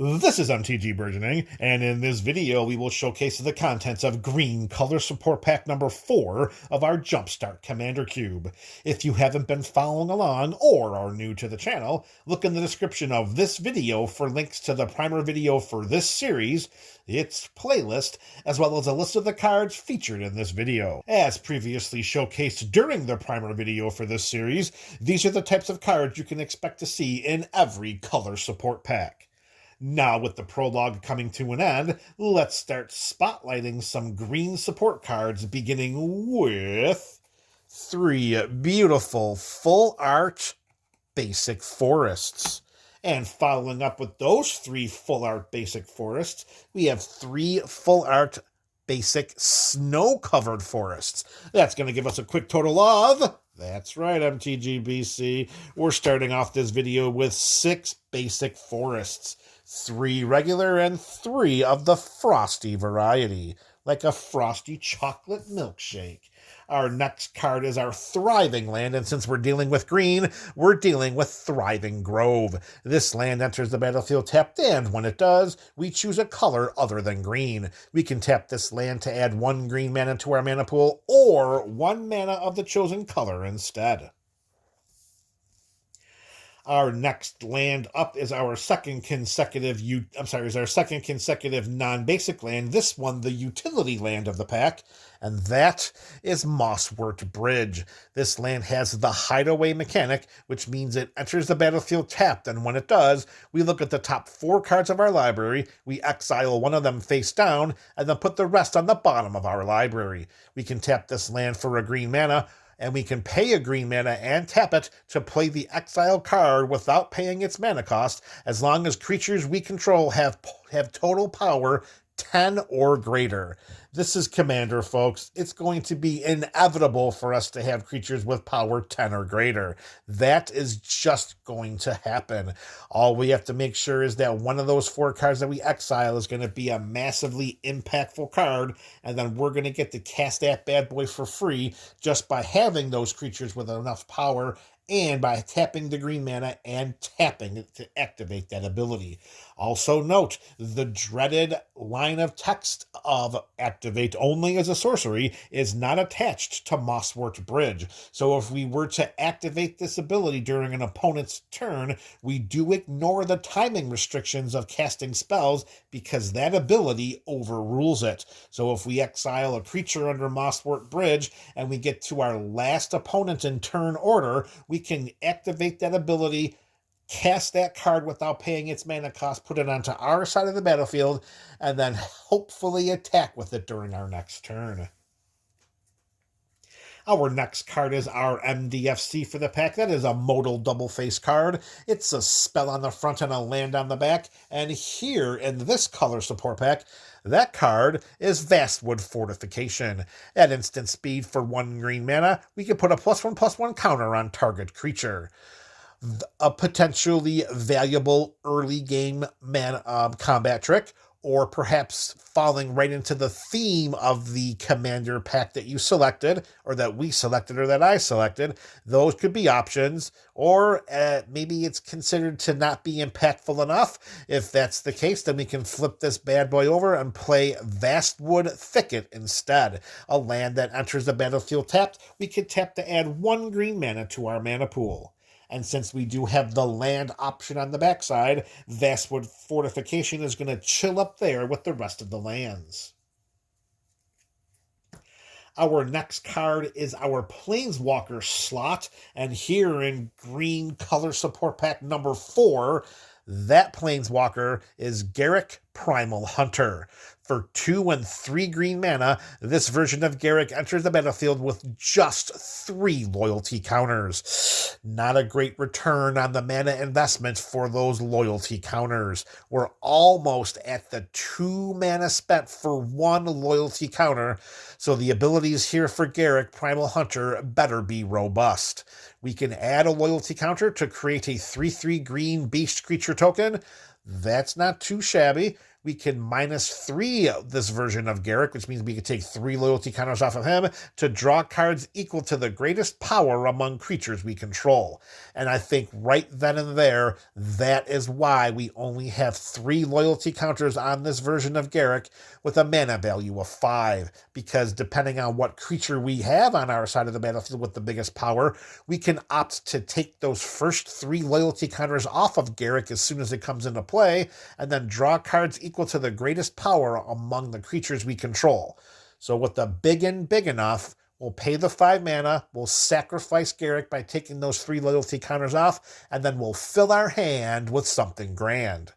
This is MTG Burgeoning, and in this video we will showcase the contents of Green Color Support Pack number 4 of our Jumpstart Commander Cube. If you haven't been following along or are new to the channel, look in the description of this video for links to the primer video for this series, its playlist, as well as a list of the cards featured in this video. As previously showcased during the primer video for this series, these are the types of cards you can expect to see in every color support pack. Now, with the prologue coming to an end, let's start spotlighting some green support cards, beginning with 3 beautiful full art basic forests. And following up with those 3 full art basic forests, we have 3 full art basic snow-covered forests. That's going to give us a quick total of... That's right, MTGBC. We're starting off this video with 6 basic forests. 3 regular and 3 of the frosty variety, like a frosty chocolate milkshake. Our next card is our Thriving Land, and since we're dealing with green, we're dealing with Thriving Grove. This land enters the battlefield tapped, and when it does, we choose a color other than green. We can tap this land to add 1 green mana to our mana pool, or 1 mana of the chosen color instead. Our next land up is our second consecutive non-basic land, this one the utility land of the pack, and that is Mosswort Bridge. This land has the hideaway mechanic, which means it enters the battlefield tapped, and when it does, we look at the top 4 cards of our library, we exile 1 of them face down, and then put the rest on the bottom of our library. We can tap this land for a green mana, and we can pay a green mana and tap it to play the exiled card without paying its mana cost, as long as creatures we control have total power 10 or greater. This is Commander, folks. It's going to be inevitable for us to have creatures with power 10 or greater. That is just going to happen. All we have to make sure is that one of those 4 cards that we exile is going to be a massively impactful card, and then we're going to get to cast that bad boy for free just by having those creatures with enough power and by tapping the green mana and tapping it to activate that ability. Also note, the dreaded line of text of activate only as a sorcery is not attached to Mosswort Bridge. So if we were to activate this ability during an opponent's turn, we do ignore the timing restrictions of casting spells because that ability overrules it. So if we exile a creature under Mosswort Bridge and we get to our last opponent in turn order, we can activate that ability, cast that card without paying its mana cost, put it onto our side of the battlefield, and then hopefully attack with it during our next turn. Our next card is our MDFC for the pack. That is a modal double face card. It's a spell on the front and a land on the back. And here in this color support pack, that card is Vastwood Fortification. At instant speed for 1 green mana, we can put a +1/+1 counter on target creature. A potentially valuable early game combat trick, or perhaps falling right into the theme of the commander pack that you selected, or that we selected, or that I selected. Those could be options, or maybe it's considered to not be impactful enough. If that's the case, then we can flip this bad boy over and play Vastwood Thicket instead. A land that enters the battlefield tapped, we can tap to add 1 green mana to our mana pool. And since we do have the land option on the backside, Vastwood Fortification is going to chill up there with the rest of the lands. Our next card is our Planeswalker slot, and here in green color support pack number 4, that Planeswalker is Garruk Primal Hunter. For 2 and 3 green mana, this version of Garruk enters the battlefield with just 3 loyalty counters. Not a great return on the mana investment for those loyalty counters. We're almost at the 2 mana spent for 1 loyalty counter, so the abilities here for Garruk Primal Hunter better be robust. We can add a loyalty counter to create a 3/3 green beast creature token. That's not too shabby. we can -3 this version of Garruk, which means we can take 3 loyalty counters off of him to draw cards equal to the greatest power among creatures we control. And I think right then and there, that is why we only have 3 loyalty counters on this version of Garruk with a mana value of 5. Because depending on what creature we have on our side of the battlefield with the biggest power, we can opt to take those first 3 loyalty counters off of Garruk as soon as it comes into play, and then draw cards equal to the greatest power among the creatures we control. So with the big enough, we'll pay the 5 mana, we'll sacrifice Garruk by taking those 3 loyalty counters off, and then we'll fill our hand with something grand.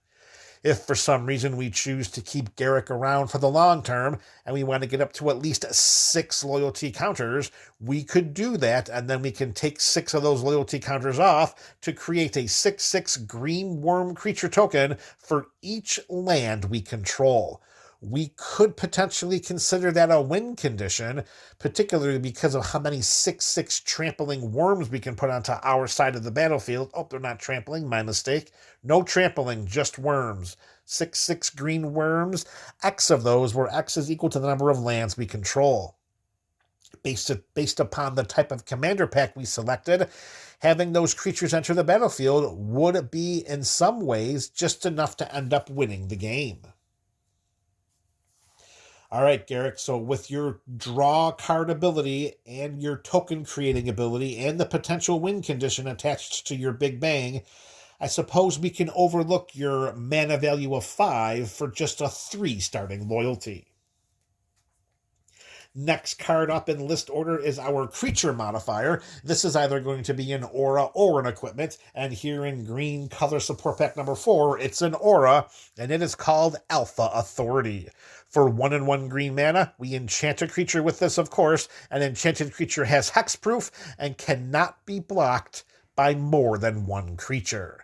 If for some reason we choose to keep Garruk around for the long term and we want to get up to at least 6 loyalty counters, we could do that, and then we can take 6 of those loyalty counters off to create a 6/6 green worm creature token for each land we control. We could potentially consider that a win condition, particularly because of how many 6/6 trampling worms we can put onto our side of the battlefield. Oh, they're not trampling, my mistake. No trampling, just worms. 6/6 green worms, X of those, where X is equal to the number of lands we control. Based upon the type of commander pack we selected, having those creatures enter the battlefield would be, in some ways, just enough to end up winning the game. All right, Garruk, so with your draw card ability and your token creating ability and the potential win condition attached to your Big Bang, I suppose we can overlook your mana value of 5 for just a 3 starting loyalty. Next card up in list order is our creature modifier. This is either going to be an aura or an equipment, and here in green color support pack number 4, it's an aura, and it is called Alpha Authority. For 1/1 green mana, we enchant a creature with this, of course. An enchanted creature has hexproof and cannot be blocked by more than 1 creature.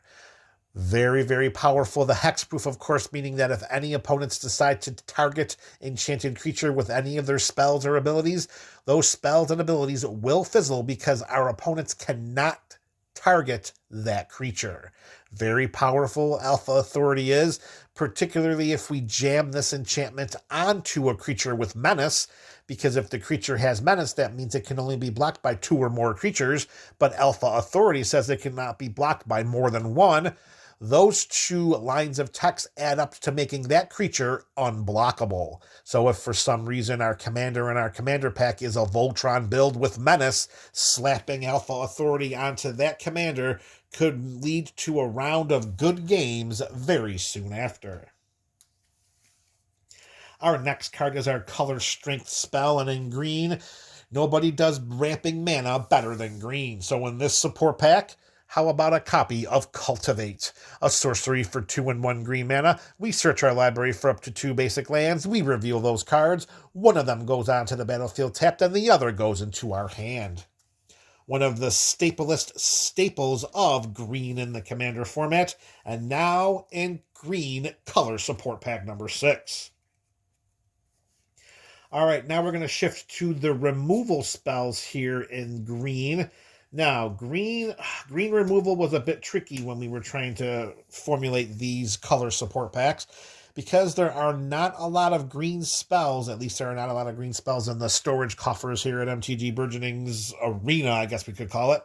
Very, very powerful. The hexproof, of course, meaning that if any opponents decide to target enchanted creature with any of their spells or abilities, those spells and abilities will fizzle because our opponents cannot target that creature. Very powerful Alpha Authority is, particularly if we jam this enchantment onto a creature with menace, because if the creature has menace, that means it can only be blocked by 2 or more creatures, but Alpha Authority says it cannot be blocked by more than 1. Those 2 lines of text add up to making that creature unblockable. So if for some reason our commander in our commander pack is a Voltron build with menace, slapping Alpha Authority onto that commander could lead to a round of good games very soon after. Our next card is our color strength spell, and in green, nobody does ramping mana better than green. So in this support pack, how about a copy of Cultivate? A sorcery for 2/1 green mana. We search our library for up to 2 basic lands. We reveal those cards. One of them goes onto the battlefield tapped, and the other goes into our hand. One of the staplest staples of green in the Commander format, and now in green color support pack number 6. All right, now we're going to shift to the removal spells here in green. Now, green removal was a bit tricky when we were trying to formulate these color support packs, because there are not a lot of green spells, at least there are not a lot of green spells in the storage coffers here at MTG Burgeoning's arena, I guess we could call it.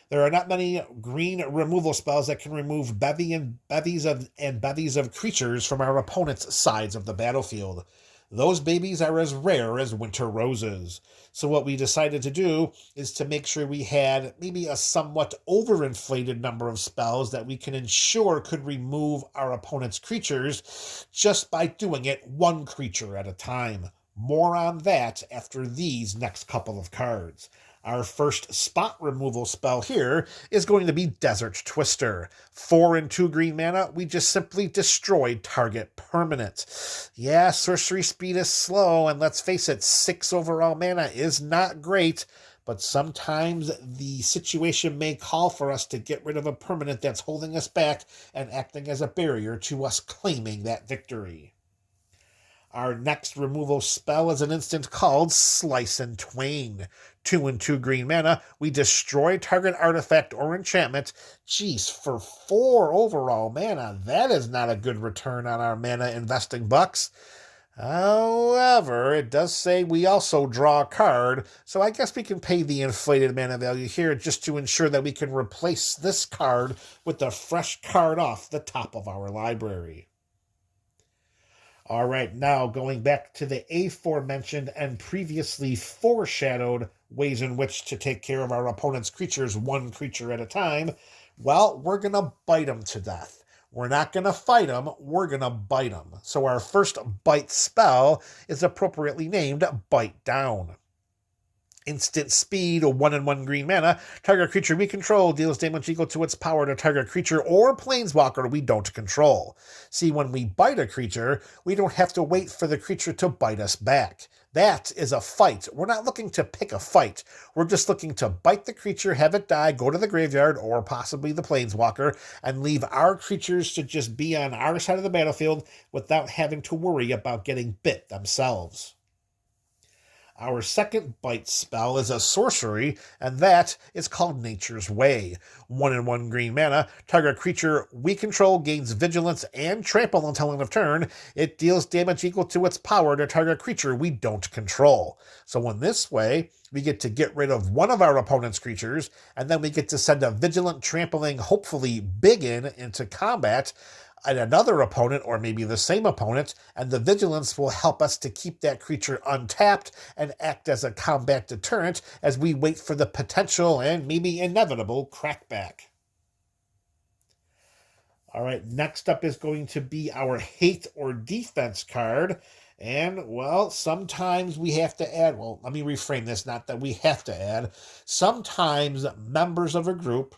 There are not many green removal spells that can remove bevies of creatures from our opponent's sides of the battlefield. Those babies are as rare as winter roses. So what we decided to do is to make sure we had maybe a somewhat overinflated number of spells that we can ensure could remove our opponent's creatures just by doing it 1 creature at a time. More on that after these next couple of cards. Our first spot removal spell here is going to be Desert Twister. 4 and 2 green mana, we just simply destroyed target permanent. Yeah, sorcery speed is slow, and let's face it, 6 overall mana is not great, but sometimes the situation may call for us to get rid of a permanent that's holding us back and acting as a barrier to us claiming that victory. Our next removal spell is an instant called Slice and Twain. 2 and 2 green mana. We destroy target artifact or enchantment. Jeez, for 4 overall mana, that is not a good return on our mana investing bucks. However, it does say we also draw a card, so I guess we can pay the inflated mana value here just to ensure that we can replace this card with a fresh card off the top of our library. All right, now going back to the aforementioned and previously foreshadowed ways in which to take care of our opponent's creatures one creature at a time, well, we're going to bite them to death. We're not going to fight them, we're going to bite them. So our first bite spell is appropriately named Bite Down. Instant speed, 1 and 1 green mana. Target creature we control deals damage equal to its power to target creature or planeswalker we don't control. See, when we bite a creature, we don't have to wait for the creature to bite us back. That is a fight. We're not looking to pick a fight. We're just looking to bite the creature, have it die, go to the graveyard, or possibly the planeswalker, and leave our creatures to just be on our side of the battlefield without having to worry about getting bit themselves. Our second bite spell is a sorcery, and that is called Nature's Way. 1 and 1 green mana. Target creature we control gains vigilance and trample until end of turn. It deals damage equal to its power to target creature we don't control. So in this way, we get to get rid of one of our opponent's creatures, and then we get to send a vigilant trampling, hopefully Biggin, into combat and another opponent, or maybe the same opponent, and the vigilance will help us to keep that creature untapped and act as a combat deterrent as we wait for the potential and maybe inevitable crackback. All right, next up is going to be our hate or defense card. And, well, sometimes we have to add, well, let me reframe this, not that we have to add. Sometimes members of a group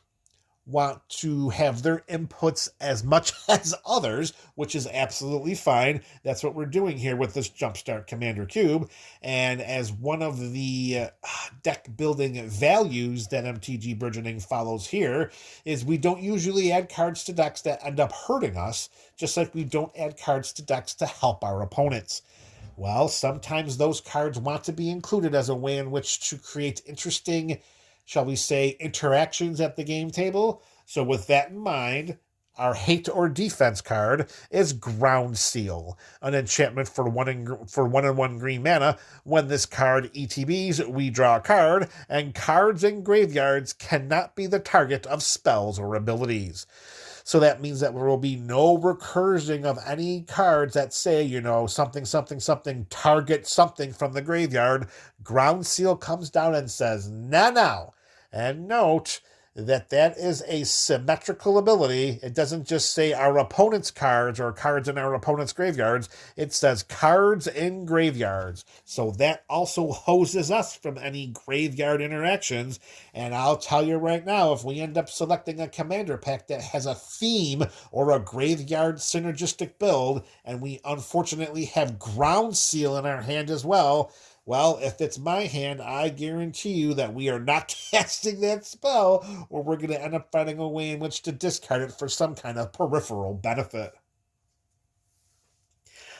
want to have their inputs as much as others, which is absolutely fine. That's what we're doing here with this Jumpstart Commander Cube. And as one of the deck building values that MTG Burgeoning follows here is we don't usually add cards to decks that end up hurting us, just like we don't add cards to decks to help our opponents. Well, sometimes those cards want to be included as a way in which to create interesting, shall we say, interactions at the game table. So with that in mind, our hate or defense card is Ground Seal, an enchantment for 1 and 1 green mana. When this card ETBs, we draw a card, and cards in graveyards cannot be the target of spells or abilities. So that means that there will be no recursion of any cards that say, something, something, something, target something from the graveyard. Ground Seal comes down and says, now. And note that is a symmetrical ability. It doesn't just say our opponent's cards or cards in our opponent's graveyards. It says cards in graveyards. So that also hoses us from any graveyard interactions. And I'll tell you right now, if we end up selecting a commander pack that has a theme or a graveyard synergistic build, and we unfortunately have Ground Seal in our hand as well, well, if it's my hand, I guarantee you that we are not casting that spell, or we're going to end up finding a way in which to discard it for some kind of peripheral benefit.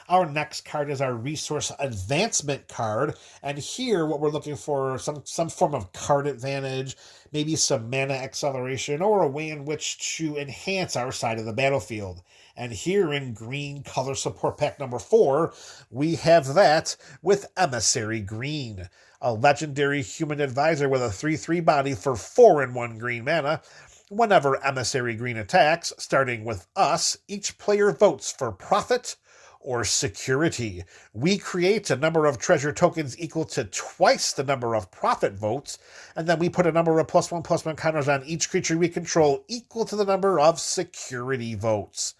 Our next card is our Resource Advancement card, and here what we're looking for is some form of card advantage, maybe some mana acceleration, or a way in which to enhance our side of the battlefield. And here in green color support pack number 4, we have that with Emissary Green, a legendary human advisor with a 3/3 body for 4 and 1 green mana. Whenever Emissary Green attacks, starting with us, each player votes for profit or security. We create a number of treasure tokens equal to twice the number of profit votes, and then we put a number of +1/+1 counters on each creature we control equal to the number of security votes.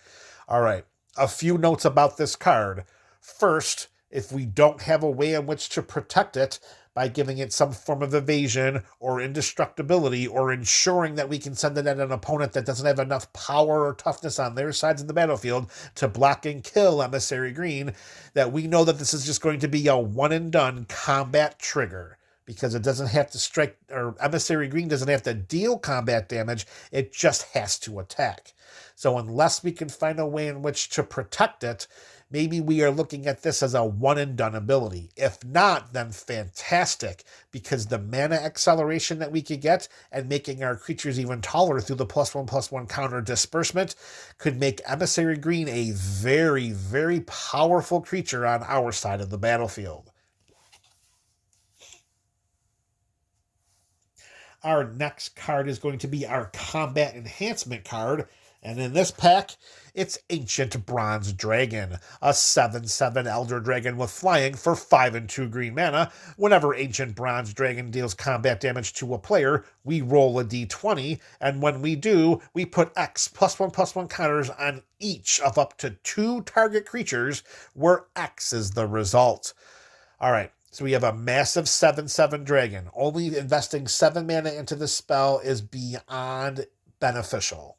All right, a few notes about this card. First, if we don't have a way in which to protect it by giving it some form of evasion or indestructibility, or ensuring that we can send it at an opponent that doesn't have enough power or toughness on their sides of the battlefield to block and kill Emissary Green, that we know that this is just going to be a one-and-done combat trigger, because it doesn't have to strike, or Emissary Green doesn't have to deal combat damage, it just has to attack. So unless we can find a way in which to protect it, maybe we are looking at this as a one-and-done ability. If not, then fantastic, because the mana acceleration that we could get and making our creatures even taller through the +1/+1 counter disbursement could make Emissary Green a very, very powerful creature on our side of the battlefield. Our next card is going to be our Combat Enhancement card, and in this pack, it's Ancient Bronze Dragon, a 7/7 Elder Dragon with flying for 5 and 2 green mana. Whenever Ancient Bronze Dragon deals combat damage to a player, we roll a d20, and when we do, we put X +1/+1 counters on each of up to 2 target creatures, where X is the result. All right. So we have a massive 7/7 dragon. Only investing 7 mana into this spell is beyond beneficial.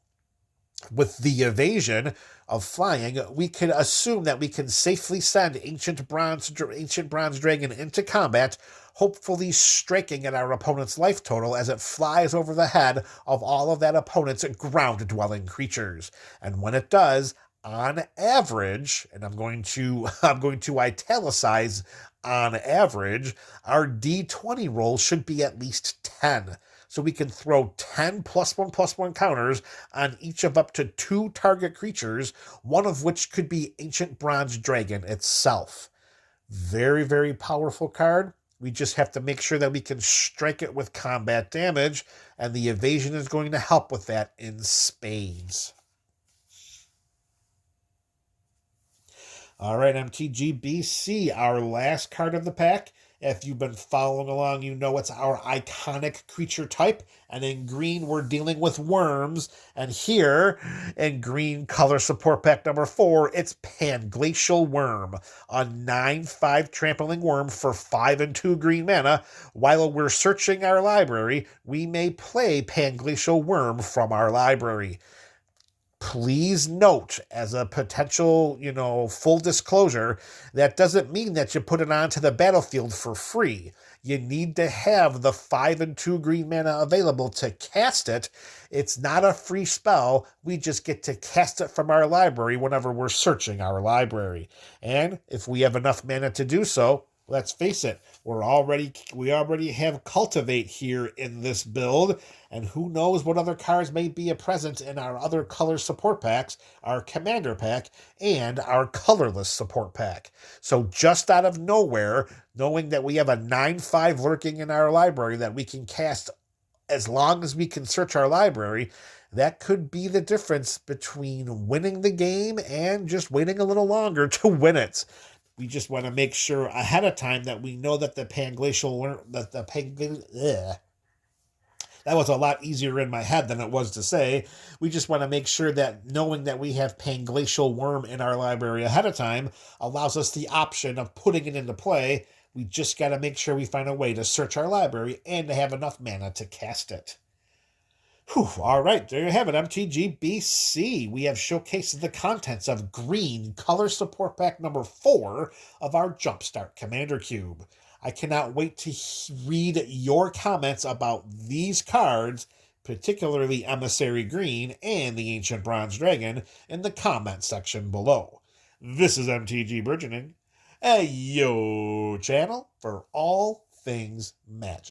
With the evasion of flying, we can assume that we can safely send Ancient Bronze Dragon into combat, hopefully striking at our opponent's life total as it flies over the head of all of that opponent's ground-dwelling creatures. And when it does, on average, and I'm going to italicize on average, our D20 roll should be at least 10. So we can throw 10 +1/+1 counters on each of up to 2 target creatures, one of which could be Ancient Bronze Dragon itself. Very, very powerful card. We just have to make sure that we can strike it with combat damage, and the evasion is going to help with that in spades. All right, MTG BC, our last card of the pack. If you've been following along, you know it's our iconic creature type. And in green, we're dealing with worms. And here, in green color support pack number 4, it's Panglacial Worm, a 9/5 trampling worm for 5 and 2 green mana. While we're searching our library, we may play Panglacial Worm from our library. Please note, as a potential, full disclosure, that doesn't mean that you put it onto the battlefield for free. You need to have the 5 and 2 green mana available to cast it. It's not a free spell. We just get to cast it from our library whenever we're searching our library. And if we have enough mana to do so, let's face it, we already have Cultivate here in this build, and who knows what other cards may be present in our other color support packs, our Commander pack, and our colorless support pack. So just out of nowhere, knowing that we have a 9/5 lurking in our library that we can cast as long as we can search our library, that could be the difference between winning the game and just waiting a little longer to win it. We just want to make sure ahead of time that we know that that was a lot easier in my head than it was to say. We just want to make sure that knowing that we have Panglacial Worm in our library ahead of time allows us the option of putting it into play. We just got to make sure we find a way to search our library and to have enough mana to cast it. Whew, all right, there you have it, MTG BC. We have showcased the contents of green color support pack number 4 of our Jumpstart Commander Cube. I cannot wait to read your comments about these cards, particularly Emissary Green and the Ancient Bronze Dragon, in the comment section below. This is MTG Burgeoning, a channel for all things Magic.